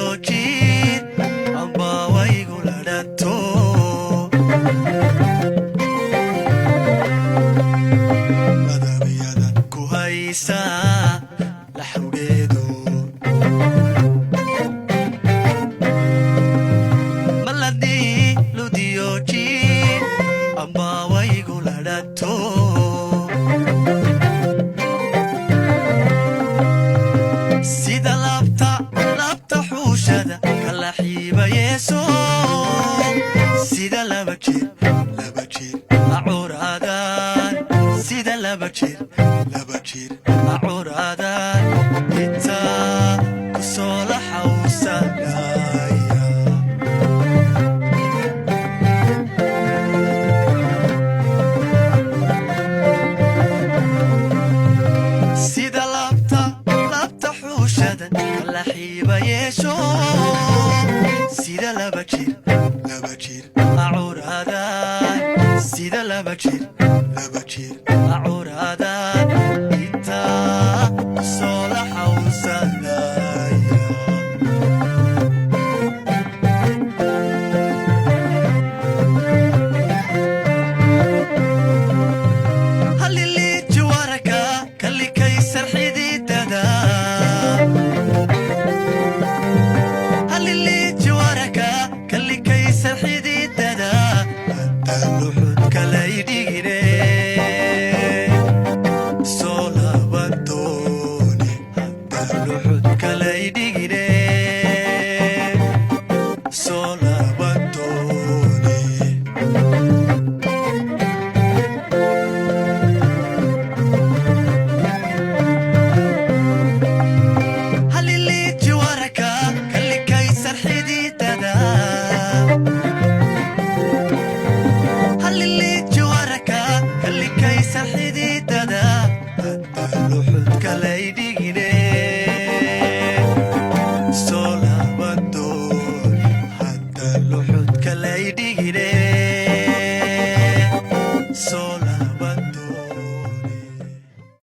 jir amba waygu ladhato madabiyada ku haysa laxawgeedu maladi ludiyo jir amba waygu ladhato sida labta xuushada kala xiiba yeeso sida laba jir acuraadaan sida laba jir acuraadaan intaa ku soo la xawsanaya sida labta xuushada kala xiiba yeesho sida laba jir acuraadaan sida laba jir acuraadaan intaa ku soo la xawsanaya halili jiwaraka kalikay sarxididada halili jiwaraka kalikay sarxididada luxud kalay dhigine soo labadoone luxud kalay dhigine soo labadoone halili jiwaraka kalikay sarxididada halili jiwaraka kalikay sarxididada luxud kalay dhigine soo labadoone hadda luxud kalay dhigine